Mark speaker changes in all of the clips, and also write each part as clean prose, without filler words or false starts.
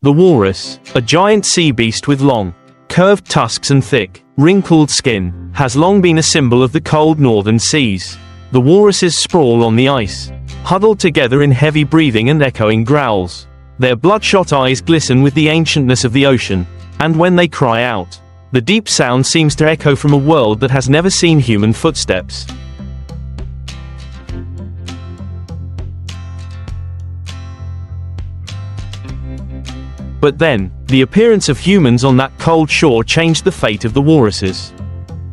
Speaker 1: The walrus, a giant sea beast with long, curved tusks and thick, wrinkled skin, has long been a symbol of the cold northern seas. The walruses sprawl on the ice, huddled together in heavy breathing and echoing growls. Their bloodshot eyes glisten with the ancientness of the ocean, and when they cry out, the deep sound seems to echo from a world that has never seen human footsteps. But then, the appearance of humans on that cold shore changed the fate of the walruses.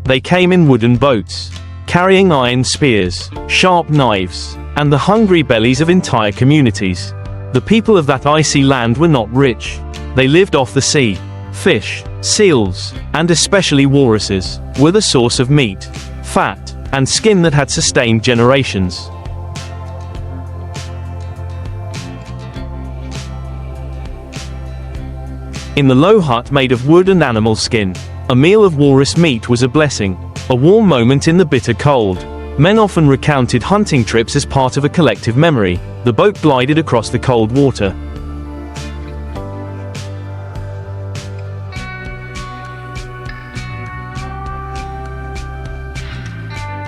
Speaker 1: They came in wooden boats, carrying iron spears, sharp knives, and the hungry bellies of entire communities. The people of that icy land were not rich. They lived off the sea. Fish, seals, and especially walruses, were the source of meat, fat, and skin that had sustained generations. In the low hut made of wood and animal skin, a meal of walrus meat was a blessing, a warm moment in the bitter cold. Men often recounted hunting trips as part of a collective memory. The boat glided across the cold water.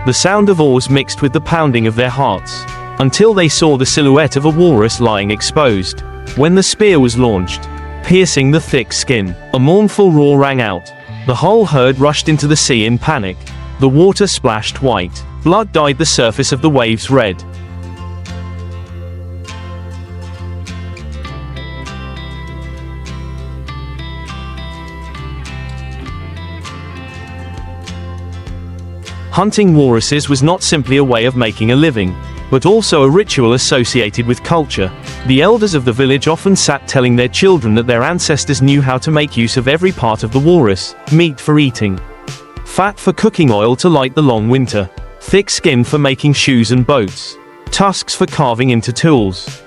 Speaker 1: The sound of oars mixed with the pounding of their hearts, until they saw the silhouette of a walrus lying exposed. When the spear was launched, piercing the thick skin, a mournful roar rang out. The whole herd rushed into the sea in panic. The water splashed white. Blood dyed the surface of the waves red. Hunting walruses was not simply a way of making a living, but also a ritual associated with culture. The elders of the village often sat telling their children that their ancestors knew how to make use of every part of the walrus: meat for eating, fat for cooking, oil to light the long winter, thick skin for making shoes and boats, tusks for carving into tools.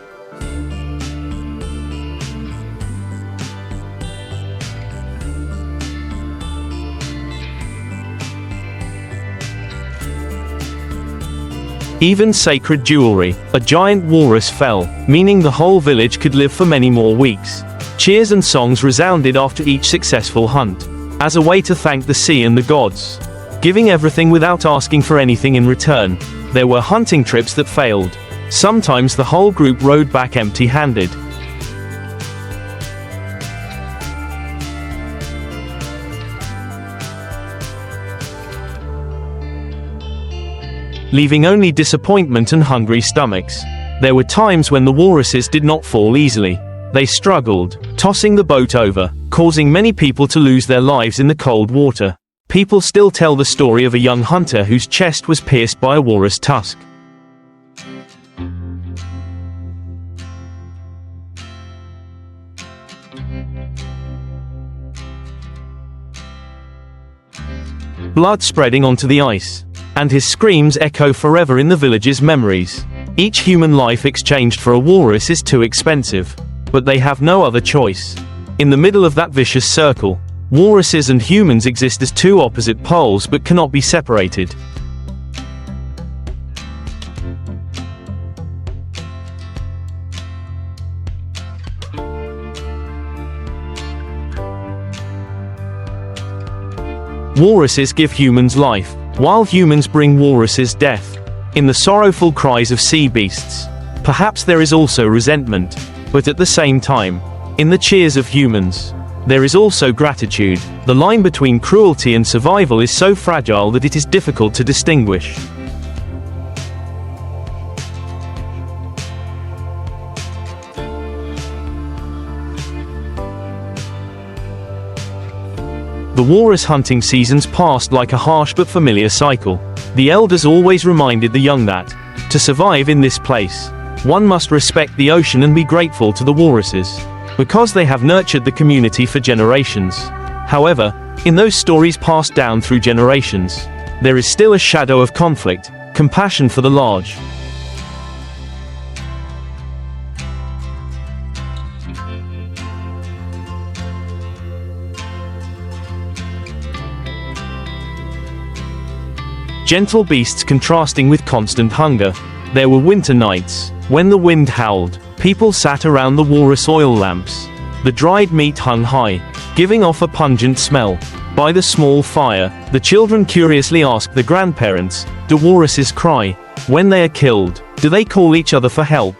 Speaker 1: Even sacred jewelry. A giant walrus fell, meaning the whole village could live for many more weeks. Cheers and songs resounded after each successful hunt, as a way to thank the sea and the gods, giving everything without asking for anything in return. There were hunting trips that failed. Sometimes the whole group rode back empty-handed. Leaving only disappointment and hungry stomachs. There were times when the walruses did not fall easily. They struggled, tossing the boat over, causing many people to lose their lives in the cold water. People still tell the story of a young hunter whose chest was pierced by a walrus tusk. Blood spreading onto the ice, and his screams echo forever in the village's memories. Each human life exchanged for a walrus is too expensive, but they have no other choice. In the middle of that vicious circle, walruses and humans exist as two opposite poles but cannot be separated. Walruses give humans life, while humans bring walruses death. In the sorrowful cries of sea beasts, perhaps there is also resentment, but at the same time, in the cheers of humans, there is also gratitude. The line between cruelty and survival is so fragile that it is difficult to distinguish. The walrus hunting seasons passed like a harsh but familiar cycle. The elders always reminded the young that, to survive in this place, one must respect the ocean and be grateful to the walruses, because they have nurtured the community for generations. However, in those stories passed down through generations, there is still a shadow of conflict, compassion for the large. Gentle beasts contrasting with constant hunger. There were winter nights, when the wind howled, people sat around the walrus oil lamps, The dried meat hung high, giving off a pungent smell. By the small fire, the children curiously asked the grandparents, "Do walruses cry? When they are killed, do they call each other for help?"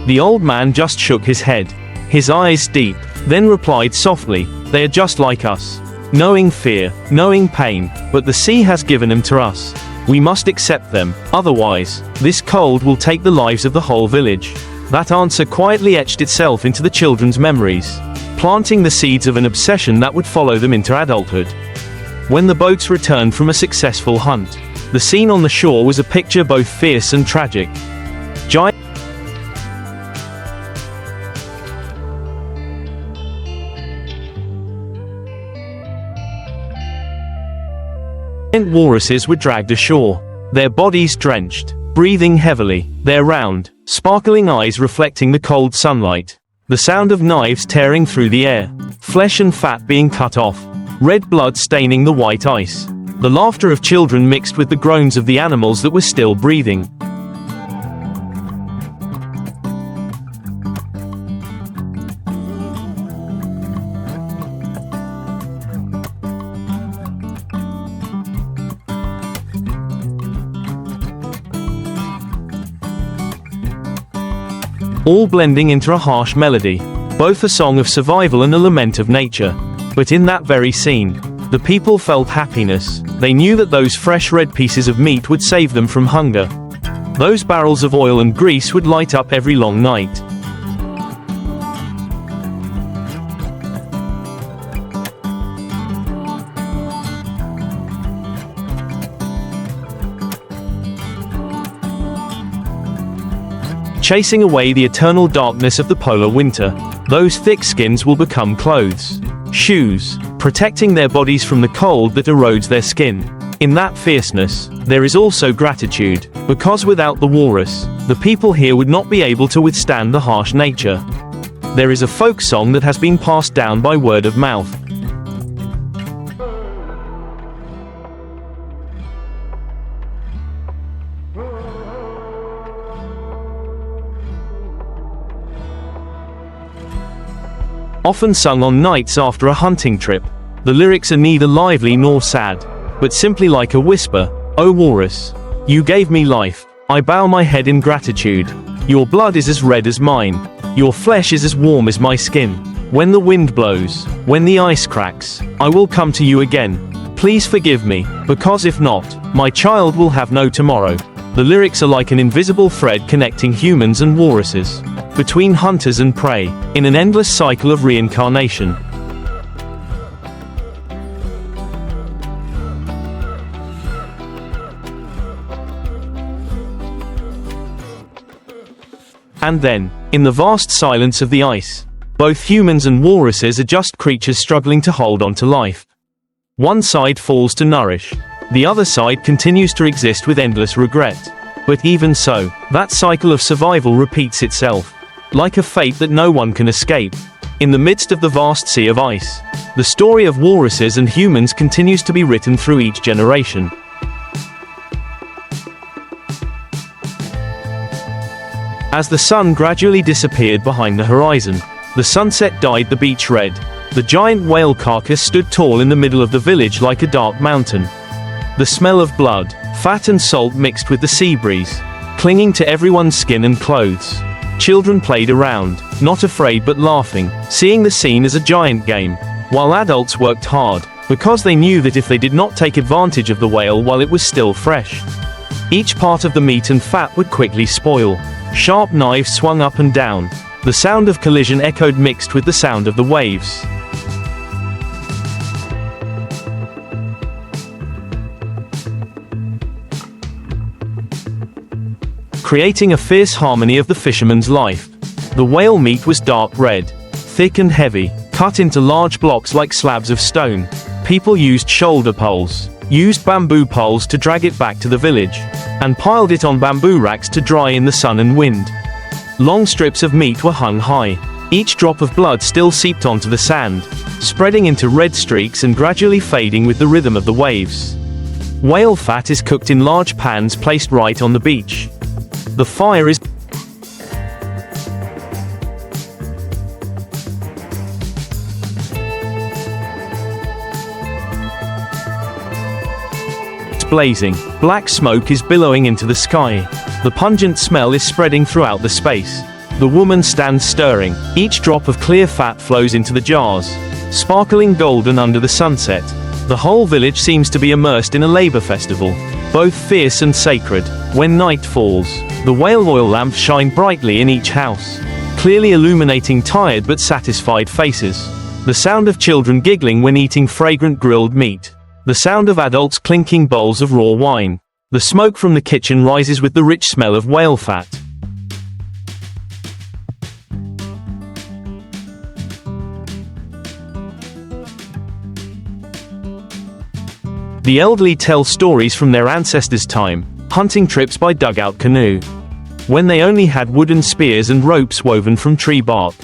Speaker 1: The old man just shook his head, his eyes deep, then replied softly, "They are just like us. Knowing fear, knowing pain, but the sea has given them to us. We must accept them, otherwise, this cold will take the lives of the whole village." That answer quietly etched itself into the children's memories, planting the seeds of an obsession that would follow them into adulthood. When the boats returned from a successful hunt, the scene on the shore was a picture both fierce and tragic. Giant walruses were dragged ashore, their bodies drenched, breathing heavily, their round, sparkling eyes reflecting the cold sunlight. The sound of knives tearing through the air, flesh and fat being cut off, red blood staining the white ice. The laughter of children mixed with the groans of the animals that were still breathing. All blending into a harsh melody, both a song of survival and a lament of nature. But in that very scene, the people felt happiness. They knew that those fresh red pieces of meat would save them from hunger. Those barrels of oil and grease would light up every long night. Chasing away the eternal darkness of the polar winter. Those thick skins will become clothes, shoes, protecting their bodies from the cold that erodes their skin. In that fierceness, there is also gratitude, because without the walrus, the people here would not be able to withstand the harsh nature. There is a folk song that has been passed down by word of mouth. Often sung on nights after a hunting trip. The lyrics are neither lively nor sad, but simply like a whisper. "O walrus, you gave me life. I bow my head in gratitude. Your blood is as red as mine. Your flesh is as warm as my skin. When the wind blows, when the ice cracks, I will come to you again. Please forgive me, because if not, my child will have no tomorrow." The lyrics are like an invisible thread connecting humans and walruses, between hunters and prey, in an endless cycle of reincarnation. And then, in the vast silence of the ice, both humans and walruses are just creatures struggling to hold on to life. One side falls to nourish, the other side continues to exist with endless regret. But even so, that cycle of survival repeats itself, like a fate that no one can escape. In the midst of the vast sea of ice, the story of walruses and humans continues to be written through each generation. As the sun gradually disappeared behind the horizon, the sunset dyed the beach red. The giant whale carcass stood tall in the middle of the village like a dark mountain. The smell of blood, fat and salt mixed with the sea breeze, clinging to everyone's skin and clothes. Children played around, not afraid but laughing, seeing the scene as a giant game, while adults worked hard, because they knew that if they did not take advantage of the whale while it was still fresh, each part of the meat and fat would quickly spoil. Sharp knives swung up and down. The sound of collision echoed mixed with the sound of the waves. Creating a fierce harmony of the fisherman's life. The whale meat was dark red, thick and heavy, cut into large blocks like slabs of stone. People used shoulder poles, used bamboo poles to drag it back to the village, and piled it on bamboo racks to dry in the sun and wind. Long strips of meat were hung high, Each drop of blood still seeped onto the sand, spreading into red streaks and gradually fading with the rhythm of the waves. Whale fat is cooked in large pans placed right on the beach. The fire is blazing. Black smoke is billowing into the sky. The pungent smell is spreading throughout the space. The woman stands stirring. Each drop of clear fat flows into the jars, sparkling golden under the sunset. The whole village seems to be immersed in a labor festival, both fierce and sacred. When night falls, the whale oil lamps shine brightly in each house, clearly illuminating tired but satisfied faces. The sound of children giggling when eating fragrant grilled meat. The sound of adults clinking bowls of raw wine. The smoke from the kitchen rises with the rich smell of whale fat. The elderly tell stories from their ancestors' time, hunting trips by dugout canoe, when they only had wooden spears and ropes woven from tree bark,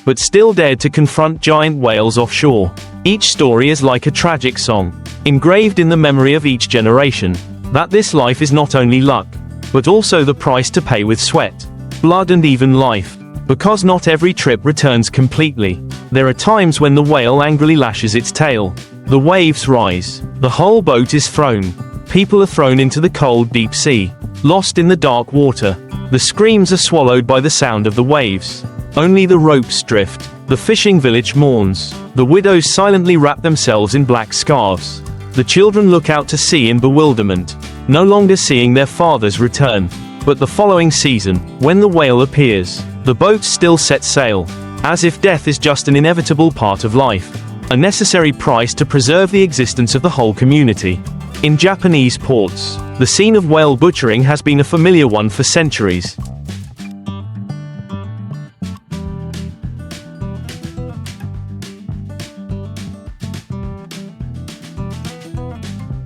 Speaker 1: but still dared to confront giant whales offshore. Each story is like a tragic song, engraved in the memory of each generation, that this life is not only luck, but also the price to pay with sweat, blood and even life, because not every trip returns completely. There are times when the whale angrily lashes its tail. The waves rise. The whole boat is thrown. People are thrown into the cold deep sea, lost in the dark water. The screams are swallowed by the sound of the waves. Only the ropes drift. The fishing village mourns. The widows silently wrap themselves in black scarves. The children look out to sea in bewilderment, no longer seeing their fathers return. But the following season, when the whale appears, the boats still set sail, as if death is just an inevitable part of life, a necessary price to preserve the existence of the whole community. In Japanese ports, the scene of whale butchering has been a familiar one for centuries.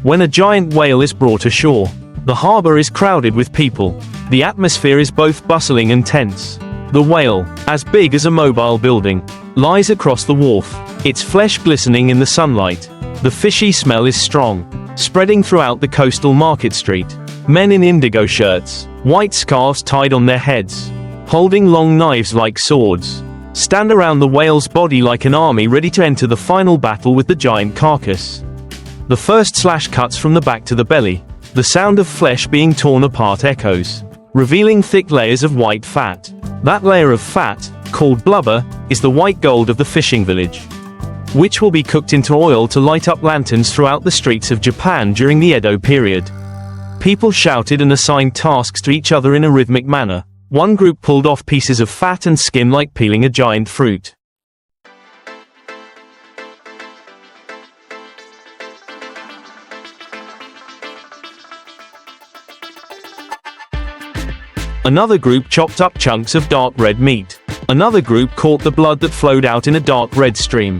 Speaker 1: When a giant whale is brought ashore, the harbor is crowded with people. The atmosphere is both bustling and tense. The whale, as big as a mobile building, lies across the wharf, its flesh glistening in the sunlight. The fishy smell is strong, spreading throughout the coastal market street. Men in indigo shirts, white scarves tied on their heads, holding long knives like swords, stand around the whale's body like an army ready to enter the final battle with the giant carcass. The first slash cuts from the back to the belly. The sound of flesh being torn apart echoes, revealing thick layers of white fat. That layer of fat, called blubber, is the white gold of the fishing village, which will be cooked into oil to light up lanterns throughout the streets of Japan during the Edo period. People shouted and assigned tasks to each other in a rhythmic manner. One group pulled off pieces of fat and skin like peeling a giant fruit. Another group chopped up chunks of dark red meat. Another group caught the blood that flowed out in a dark red stream.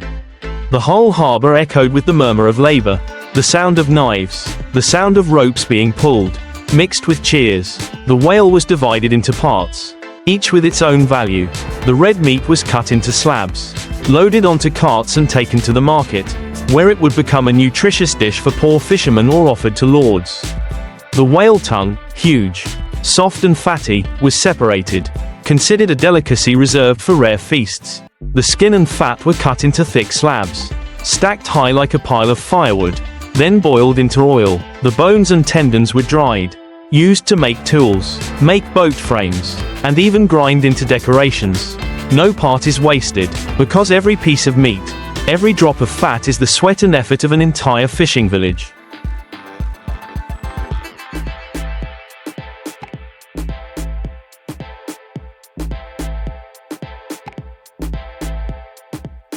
Speaker 1: The whole harbor echoed with the murmur of labor, the sound of knives, the sound of ropes being pulled, mixed with cheers. The whale was divided into parts, each with its own value. The red meat was cut into slabs, loaded onto carts and taken to the market, where it would become a nutritious dish for poor fishermen or offered to lords. The whale tongue, huge, soft and fatty, was separated, considered a delicacy reserved for rare feasts. The skin and fat were cut into thick slabs, stacked high like a pile of firewood, then boiled into oil. The bones and tendons were dried, used to make tools, make boat frames, and even grind into decorations. No part is wasted, because every piece of meat, every drop of fat is the sweat and effort of an entire fishing village.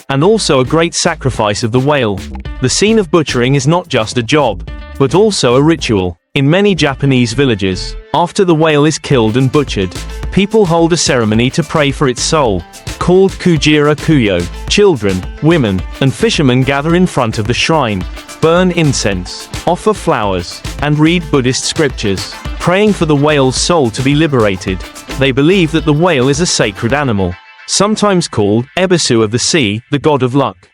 Speaker 1: And also a great sacrifice of the whale. The scene of butchering is not just a job, but also a ritual. In many Japanese villages, after the whale is killed and butchered, people hold a ceremony to pray for its soul, called Kujira Kuyo. Children, women, and fishermen gather in front of the shrine, burn incense, offer flowers, and read Buddhist scriptures, praying for the whale's soul to be liberated. They believe that the whale is a sacred animal, sometimes called Ebisu of the sea, the god of luck.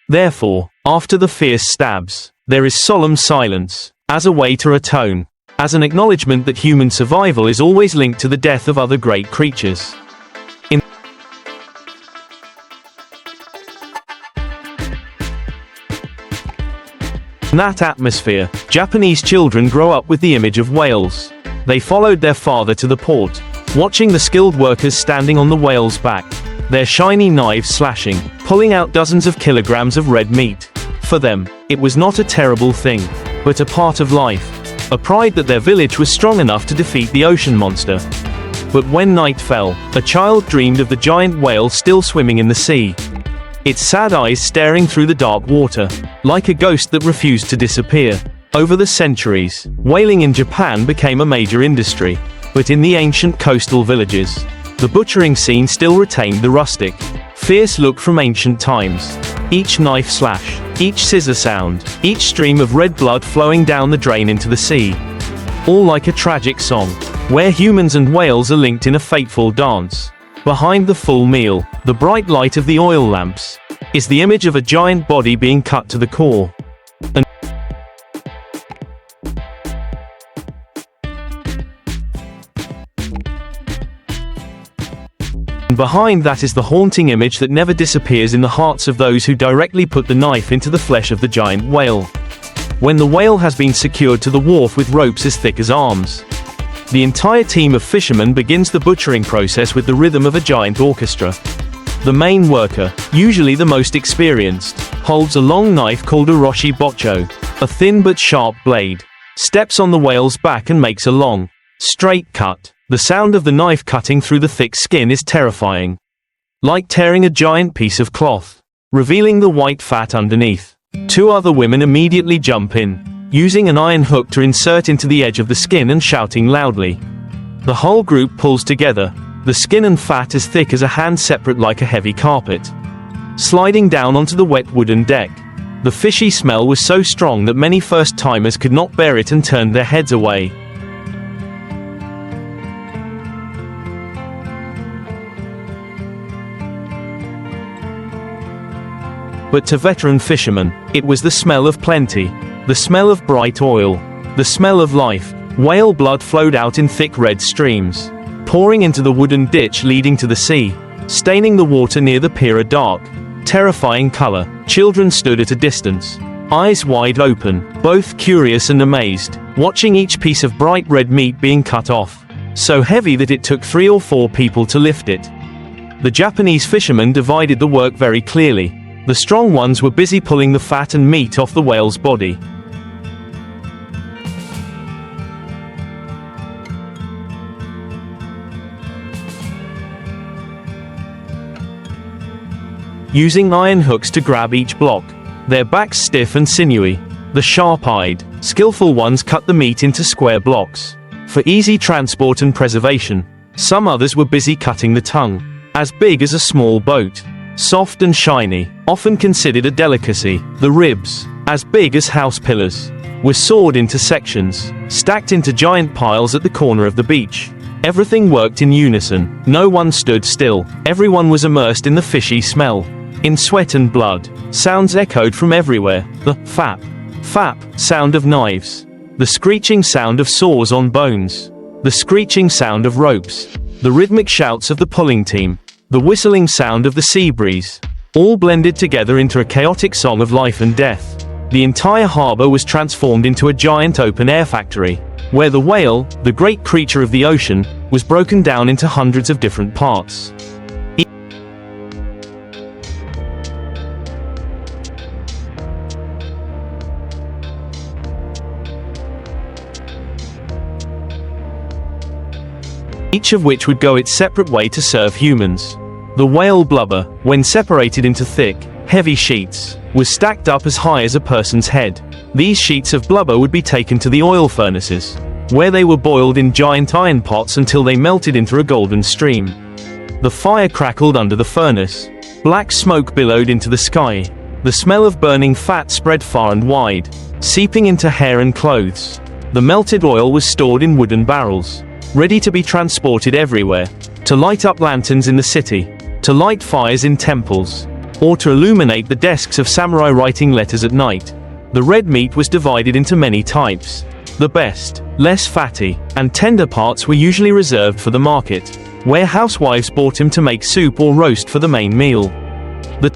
Speaker 1: Therefore, after the fierce stabs, there is solemn silence, as a way to atone, as an acknowledgement that human survival is always linked to the death of other great creatures. In that atmosphere, Japanese children grow up with the image of whales. They followed their father to the port, watching the skilled workers standing on the whale's back, their shiny knives slashing, pulling out dozens of kilograms of red meat. For them, it was not a terrible thing, but a part of life, a pride that their village was strong enough to defeat the ocean monster. But when night fell, a child dreamed of the giant whale still swimming in the sea, its sad eyes staring through the dark water, like a ghost that refused to disappear. Over the centuries, whaling in Japan became a major industry, but in the ancient coastal villages, the butchering scene still retained the rustic, fierce look from ancient times. Each knife slash, each scissor sound, each stream of red blood flowing down the drain into the sea. All like a tragic song, where humans and whales are linked in a fateful dance. Behind the full meal, the bright light of the oil lamps, is the image of a giant body being cut to the core. And behind that is the haunting image that never disappears in the hearts of those who directly put the knife into the flesh of the giant whale. When the whale has been secured to the wharf with ropes as thick as arms, the entire team of fishermen begins the butchering process with the rhythm of a giant orchestra. The main worker, usually the most experienced, holds a long knife called a roshi bocho, a thin but sharp blade, steps on the whale's back and makes a long, straight cut. The sound of the knife cutting through the thick skin is terrifying. Like tearing a giant piece of cloth, revealing the white fat underneath. Two other women immediately jump in, using an iron hook to insert into the edge of the skin and shouting loudly. The whole group pulls together, the skin and fat as thick as a hand separate like a heavy carpet, sliding down onto the wet wooden deck. The fishy smell was so strong that many first-timers could not bear it and turned their heads away. But to veteran fishermen, it was the smell of plenty, the smell of bright oil, the smell of life. Whale blood flowed out in thick red streams, pouring into the wooden ditch leading to the sea, staining the water near the pier a dark, terrifying color. Children stood at a distance, eyes wide open, both curious and amazed, watching each piece of bright red meat being cut off, so heavy that it took 3 or 4 people to lift it. The Japanese fishermen divided the work very clearly. The strong ones were busy pulling the fat and meat off the whale's body. Using iron hooks to grab each block, their backs stiff and sinewy. The sharp-eyed, skillful ones cut the meat into square blocks, for easy transport and preservation. Some others were busy cutting the tongue, as big as a small boat. Soft and shiny, often considered a delicacy. The ribs, as big as house pillars, were sawed into sections, stacked into giant piles at the corner of the beach. Everything worked in unison. No one stood still. Everyone was immersed in the fishy smell, in sweat and blood. Sounds echoed from everywhere. The fap, fap sound of knives, the screeching sound of saws on bones, the screeching sound of ropes, the rhythmic shouts of the pulling team, the whistling sound of the sea breeze, all blended together into a chaotic song of life and death. The entire harbor was transformed into a giant open-air factory, where the whale, the great creature of the ocean, was broken down into hundreds of different parts. Each of which would go its separate way to serve humans. The whale blubber, when separated into thick, heavy sheets, was stacked up as high as a person's head. These sheets of blubber would be taken to the oil furnaces, where they were boiled in giant iron pots until they melted into a golden stream. The fire crackled under the furnace. Black smoke billowed into the sky. The smell of burning fat spread far and wide, seeping into hair and clothes. The melted oil was stored in wooden barrels, ready to be transported everywhere, to light up lanterns in the city, to light fires in temples, or to illuminate the desks of samurai writing letters at night. The red meat was divided into many types. The best, less fatty, and tender parts were usually reserved for the market, where housewives bought him to make soup or roast for the main meal. The